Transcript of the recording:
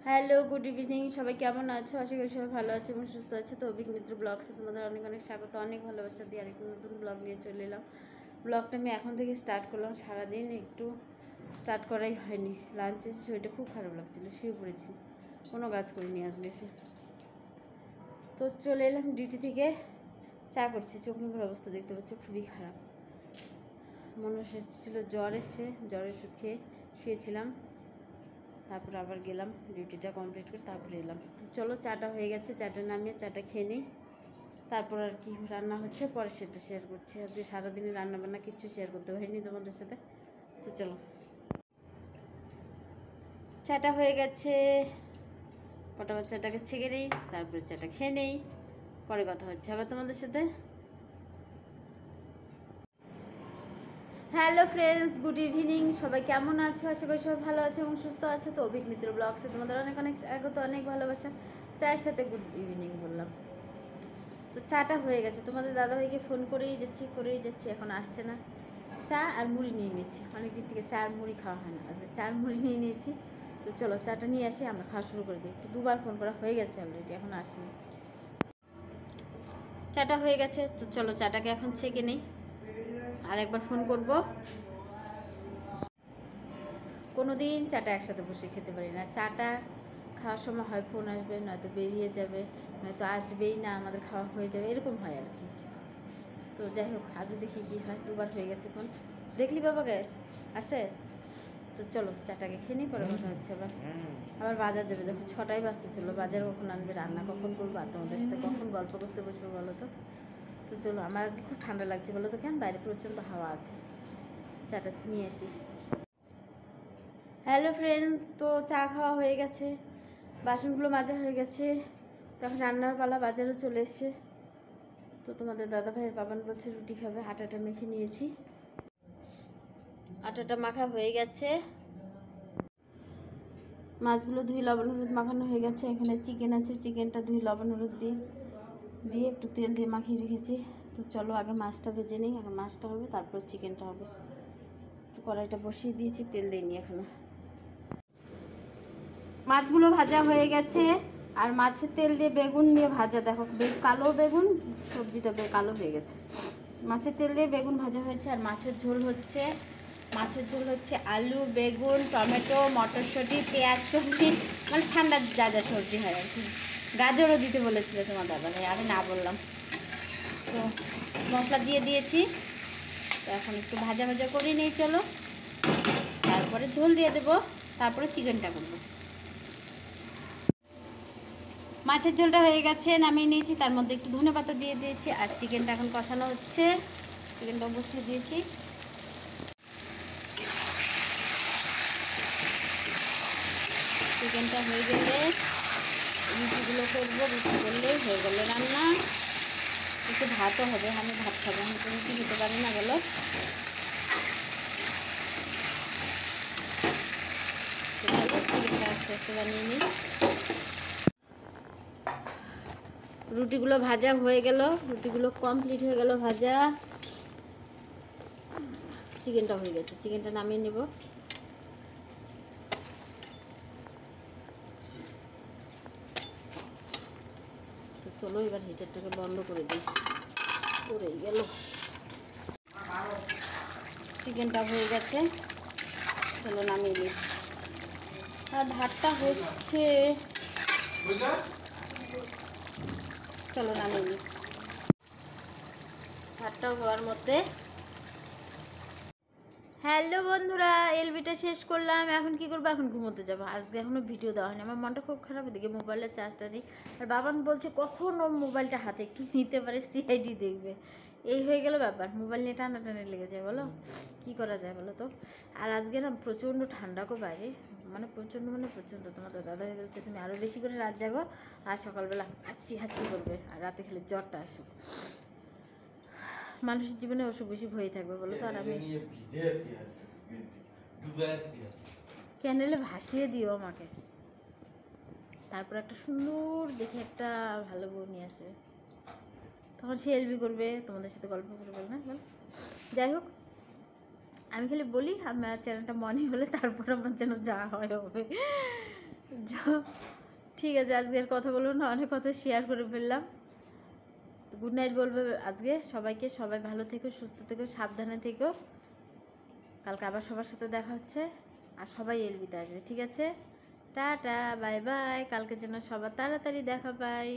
Hello, good evening. সবাই কেমন আছো? আশা করি সবাই ভালো আছে এবং সুস্থ আছে। তো অভিক মিত্র ব্লগসে তোমাদের অনেক অনেক স্বাগত, অনেক ভালোবাসা দিয়ে আরেকটি নতুন ব্লগ নিয়ে চলে এলাম। ব্লগটা আমি এখন থেকে স্টার্ট করলাম। সারাদিন একটু স্টার্ট করাই হয়নি। লাঞ্চে শরীরটা খুব খারাপ লাগছিল, শুয়ে পড়েছি, কোনো কাজ করিনি আজকে এসে। তো চলে এলাম ডিউটি থেকে, চা করছি। চোখ মুখের অবস্থা দেখতে পাচ্ছি খুবই খারাপ। মনে হচ্ছিল জ্বর এসে, জ্বরের ওষুধ খেয়ে শুয়েছিলাম। তারপর আবার গেলাম ডিউটিটা কমপ্লিট করে, তারপরে এলাম। চলো, চাটা হয়ে গেছে, চাটা নামিয়ে চাটা খেয়ে নিই। তারপর আর কি রান্না হচ্ছে পরে সেটা শেয়ার করছি। আজকে সারাদিনে রান্নাবান্না কিছু শেয়ার করতে পারিনি তোমাদের সাথে। তো চলো, চাটা হয়ে গেছে, ফটাফট চাটাকে ছেঁকে নিই, তারপরে চাটা খেয়ে নেই, পরে কথা হচ্ছে আবার তোমাদের সাথে। Hello friends, good evening. সবাই কেমন আছো? আশা করি সবাই ভালো আছে এবং সুস্থ আছে। তো অভিক মিত্র ব্লগসে তোমাদের অনেক অনেক স্বাগত, অনেক ভালোবাসা। চায়ের সাথে গুড ইভিনিং বললাম। তো চাটা হয়ে গেছে, তোমাদের দাদাভাইকে ফোন করেই যাচ্ছি, এখন আসছে না। চা আর মুড়ি নিয়ে নিয়েছি, অনেকদিন থেকে চা আর মুড়ি খাওয়া হয় না, আজকে চা আর মুড়ি নিয়ে নিয়েছি। তো চলো চাটা নিয়ে আসি, আমরা খাওয়া শুরু করে দিই। দুবার ফোন করা হয়ে গেছে অলরেডি, এখন আসেনি। চাটা হয়ে গেছে, তো চলো চাটাকে এখন ছেঁকে নিই, আর একবার ফোন করব। কোনো দিন চাটা একসাথে বসে খেতে পারি না। চাটা খাওয়ার সময় হয় ফোন আসবে, নয়তো বেরিয়ে যাবে, নয়তো আসবেই না, আমাদের খাওয়া হয়ে যাবে, এরকম হয় আর কি। তো যাই হোক, আজকে দেখি কী হয়। দুবার হয়ে গেছে ফোন। দেখলি বাবাকে আসে? তো চলো চাটাকে খেয়ে নিই, পরে কথা হচ্ছে। আবার বাজার যাবে, দেখো 6টাই বাজতে চলো। বাজার কখন আনবে, রান্না কখন করবো, আর তোমাদের সাথে কখন গল্প করতে বসবো বলো তো। তো চলো, আমার আজকে খুব ঠান্ডা লাগছে বলো তো, কেন? বাইরে প্রচণ্ড হাওয়া আছে। চাটা নিয়ে আসি। হ্যালো ফ্রেন্ডস, তো চা খাওয়া হয়ে গেছে, বাসনগুলো মাজা হয়ে গেছে, তখন রান্নার পালা। বাজারও চলে এসছে। তো তোমাদের দাদা ভাইয়ের বাবান বলছে রুটি খাবে, আটাটা মেখে নিয়েছি। আটাটা মাখা হয়ে গেছে, মাছগুলো ধুয়ে লবণ হলুদ মাখানো হয়ে গেছে। এখানে চিকেন আছে, চিকেনটা ধুয়ে লবণ হলুদ দিয়ে একটু তেল দিয়ে মাখিয়ে রেখেছি। তো চলো আগে মাছটা ভেজে নিই, আগে মাছটা হবে তারপর চিকেনটা হবে। তো কড়াইটা বসিয়ে দিয়েছি, তেল দিইনি এখনো। মাছগুলো ভাজা হয়ে গেছে, আর মাছের তেল দিয়ে বেগুন দিয়ে ভাজা, দেখো কালো বেগুন, সবজিটা কালো হয়ে গেছে। মাছের তেল দিয়ে বেগুন ভাজা হয়েছে। আর মাছের ঝোল হচ্ছে আলু, বেগুন, টমেটো, মটরশুঁটি, পেঁয়াজ সবজি, মানে ঠান্ডার যা যা সবজি হয় আর কি। গাজরও দিতে বলেছিল তোমার দাদা ভাই, আমি না বললাম। তো মশলা দিয়ে দিয়েছি। তো এখন একটু ভাজা ভাজা করে নিই চলো, তারপরে ঝোল দিয়ে দেবো, তারপরে চিকেনটা করবো। মাছের ঝোলটা হয়ে গেছে, নামিয়ে নিয়েছি, তার মধ্যে একটু ধনেপাতা দিয়ে দিয়েছি। আর চিকেনটা এখন কষানো হচ্ছে, চিকেনটা বসিয়ে দিয়েছি। চিকেনটা হয়ে গেলে রুটিগুলো করবো, রুটি করলেই হয়ে গেলো রান্না। একটু ভাতও হবে, আমি ভাত খাবো, আমি তো রুটি খেতে পারি না বলো। চিকেনটা আস্তে আস্তে বানিয়ে নিই। রুটিগুলো ভাজা হয়ে গেল, রুটিগুলো কমপ্লিট হয়ে গেল ভাজা। চিকেনটা হয়ে গেছে, চিকেনটা নামিয়ে নেব। তো চলো এবার হিটারটাকে বন্ধ করে দিই, পড়েই গেল। চিকেনটা হয়ে গেছে, চলো নামিয়ে নিই। আর ভাতটা হচ্ছে, চলো নামিয়ে নিই। ভাতটা হওয়ার মধ্যে, হ্যালো বন্ধুরা, এলবিটা শেষ করলাম। এখন কি করবো? এখন ঘুমোতে যাবো। আজকে এখনও ভিডিও দেওয়া হয়নি, আমার মনটা খুব খারাপ। এদিকে মোবাইলের চার্জটা নেই, আর বাবান বলছে কখন ও মোবাইলটা হাতে একটু নিতে পারে, সিআইডি দেখবে। এই হয়ে গেল ব্যাপার, মোবাইল নিয়ে টানাটানি লেগে যায় বলো, কী করা যায় বলো তো। আর আজকে না প্রচণ্ড ঠান্ডা গো বাইরে, মানে প্রচণ্ড তোমার দাদা হয়ে বলছে তুমি আরও বেশি করে রাত জাগো, আর সকালবেলা হাঁচি করবে, আর রাতে খেলে জ্বরটা আসুক। মানুষের জীবনে অসুখ বিসুখ হয়ে থাকবে বলো তো। আর আমি ক্যানেলে ভাসিয়ে দিও আমাকে, তারপর একটা সুন্দর দেখে একটা ভালো বউ নিয়ে আসবে, তখন সে এলবি করবে, তোমাদের সাথে গল্প করবে না বল। যাই হোক, আমি খালি বলি আমার চ্যানেলটা মনে হলে তারপর আমার যেন যা হয় হবে। ঠিক আছে, আজকের কথাগুলো না অনেক কথা শেয়ার করে ফেললাম। গুড নাইট বলবে আজকে সবাইকে। সবাই ভালো থেকো, সুস্থ থেকো, সাবধানে থেকো। কালকে আবার সবার সাথে দেখা হচ্ছে, আর সবাই এলবিতে আসবে, ঠিক আছে? Tata, bye bye. কালকে যেন সবার তাড়াতাড়ি দেখা পাই।